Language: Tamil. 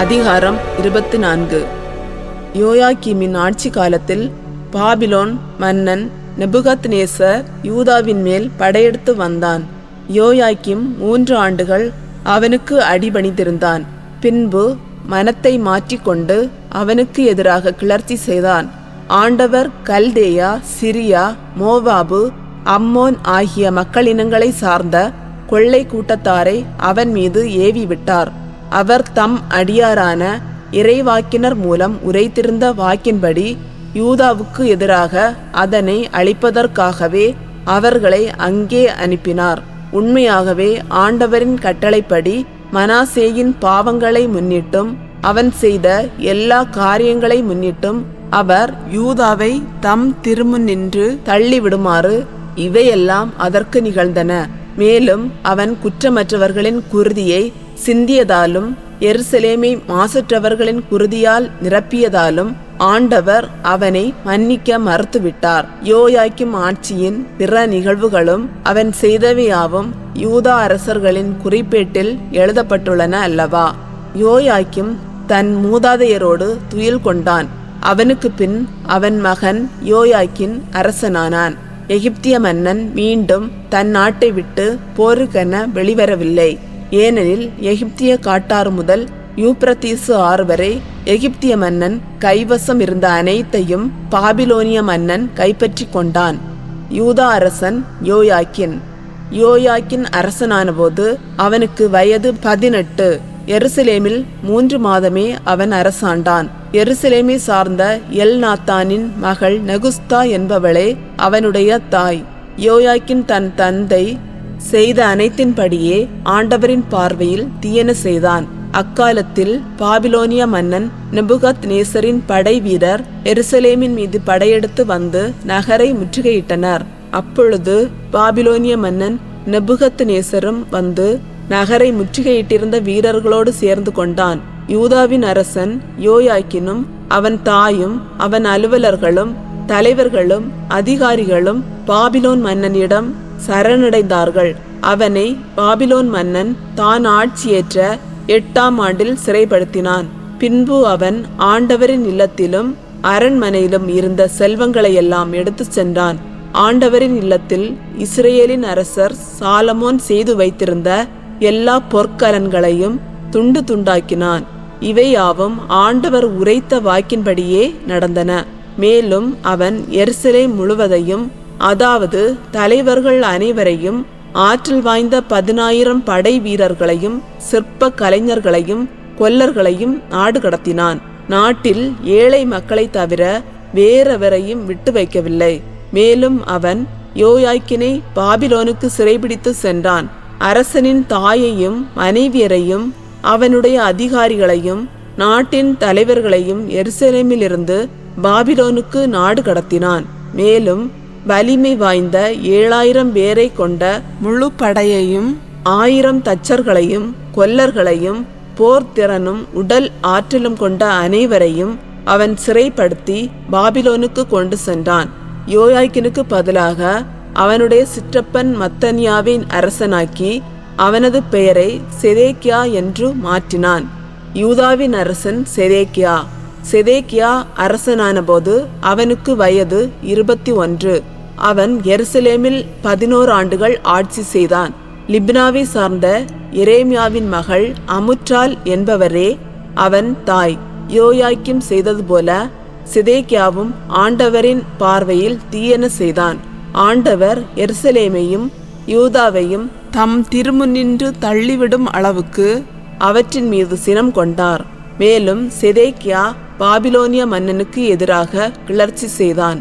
அதிகாரம் 24. யோயாக்கீமின் ஆட்சி காலத்தில் பாபிலோன் மன்னன் நெபுகத்நேசர் யூதாவின் மேல் படையெடுத்து வந்தான். யோயாக்கீம் 3 ஆண்டுகள் அவனுக்கு அடிபணிந்திருந்தான். பின்பு மனத்தை மாற்றிக்கொண்டு அவனுக்கு எதிராக கிளர்ச்சி செய்தான். ஆண்டவர் கல்தேயா, சிரியா, மோவாபு, அம்மோன் ஆகிய மக்களினங்களை சார்ந்த கொள்ளை கூட்டத்தாரை அவன் மீது ஏவி விட்டார். அவர் தம் அடியாரான இறைவாக்கினர் மூலம் உரைத்திருந்த வாக்கின்படி யூதாவுக்கு எதிராக அதனை அழிப்பதற்காகவே அவர்களை அங்கே அனுப்பினார். உண்மையாகவே ஆண்டவரின் கட்டளைப்படி மனாசேயின் பாவங்களை முன்னிட்டும் அவன் செய்த எல்லா காரியங்களை முன்னிட்டும் அவர் யூதாவை தம் திருமுன்னின்று தள்ளிவிடுமாறு இவையெல்லாம் அதற்கு நிகழ்ந்தன. மேலும் அவன் குற்றமற்றவர்களின் குருதியை சிந்தியதாலும் எருசலேமை மாசற்றவர்களின் குருதியால் நிரப்பியதாலும் ஆண்டவர் அவனை மன்னிக்க மறுத்துவிட்டார். யோயாக்கீம் ஆட்சியின் பிற நிகழ்வுகளும் அவன் செய்தவையாவும் யூதா அரசர்களின் குறிப்பேட்டில் எழுதப்பட்டுள்ளன அல்லவா? யோயாக்கீம் தன் மூதாதையரோடு துயில் கொண்டான். அவனுக்கு பின் அவன் மகன் யோயாக்கீன் அரசனானான். எகிப்திய மன்னன் மீண்டும் தன் நாட்டை விட்டு போருக்கென வெளிவரவில்லை. ஏனெனில் எகிப்திய காட்டாறு முதல் யூப்ரத்தீசு ஆறு வரை எகிப்திய மன்னன் கைவசம் இருந்த அனைத்தையும் பாபிலோனிய மன்னன் கைப்பற்றி கொண்டான். யூதா அரசன் யோயாக்கீன் அரசனான போது அவனுக்கு வயது 18. எருசலேமில் 3 மாதமே அவன் அரசாண்டான். எருசலேமை சார்ந்த எல்நாத்தானின் மகள் நெகுஸ்தா என்பவளே அவனுடைய தாய். யோயாக்கீன் தன் தந்தை செய்த அனைத்தின்படியே ஆண்டவரின் பார்வையில் தீயன செய்தான். அக்காலத்தில் பாபிலோனிய மன்னன் நெபுகத்நேசரின் படை வீரர் எருசலேமின் மீது படையெடுத்து வந்து நகரை முற்றுகையிட்டனர். அப்பொழுது பாபிலோனிய மன்னன் நெபுகத்நேசரும் வந்து நகரை முற்றுகையிட்டிருந்த வீரர்களோடு சேர்ந்து கொண்டான். யூதாவின் அரசன் யோயாக்கீனும் அவன் தாயும் அவன் அலுவலர்களும் தலைவர்களும் அதிகாரிகளும் பாபிலோன் மன்னனிடம் சரணடைந்தார்கள். அவனை பாபிலோன் மன்னன் தான் ஆட்சியேற்ற 8ஆம் ஆண்டில் சிறைப்படுத்தினான். பின்பு அவன் ஆண்டவரின் இல்லத்திலும் அரண்மனையிலும் இருந்த செல்வங்களையெல்லாம் எடுத்து சென்றான். ஆண்டவரின் இல்லத்தில் இஸ்ரேலின் அரசர் சாலமோன் செய்து வைத்திருந்த எல்லா பொற்கலன்களையும் துண்டு துண்டாக்கினான். இவையாவும் ஆண்டவர் உரைத்த வாக்கின்படியே நடந்தன. மேலும் அவன் எருசலேம் முழுவதையும், அதாவது தலைவர்கள் அனைவரையும், ஆற்றல் வாய்ந்த 10,000 படை வீரர்களையும், சிற்ப கலைஞர்களையும், கொல்லர்களையும் நாடு கடத்தினான். நாட்டில் ஏழை மக்களை தவிர வேறெவரையும் விட்டு வைக்கவில்லை. மேலும் அவன் யோயாக்கீனை பாபிலோனுக்கு சிறைபிடித்து சென்றான். அரசனின் தாயையும் மனைவியரையும் அவனுடைய அதிகாரிகளையும் நாட்டின் தலைவர்களையும் எருசலேமிலிருந்து பாபிலோனுக்கு நாடு கடத்தினான். மேலும் வலிமை வாய்ந்த 7,000 பேரை கொண்ட முழு படையையும் 1000 தச்சர்களையும் கொல்லர்களையும் போர் திறனும் உடல் ஆற்றலும் கொண்ட அனைவரையும் அவன் சிறைப்படுத்தி பாபிலோனுக்கு கொண்டு சென்றான். யோயாக்கீனுக்கு பதிலாக அவனுடைய சிற்றப்பன் மத்தனியாவின் அரசனாக்கி அவனது பெயரை செதேக்கியா என்று மாற்றினான். யூதாவின் அரசன் செதேக்கியா அரசனான போது அவனுக்கு வயது 21. அவன் எருசலேமில் 11 ஆண்டுகள் ஆட்சி செய்தான். லிப்னாவை சார்ந்த எரேமியாவின் மகள் அமுற்றாள் என்பவரே அவன் தாய். யோயாக்கீம் செய்தது போல செதேக்கியாவும் ஆண்டவரின் பார்வையில் தீயன செய்தான். ஆண்டவர் எருசலேமையும் யூதாவையும் தம் திருமுன்னின்று தள்ளிவிடும் அளவுக்கு அவற்றின் மீது சினம் கொண்டார். மேலும் செதேக்கியா பாபிலோனிய மன்னனுக்கு எதிராக கிளர்ச்சி செய்தான்.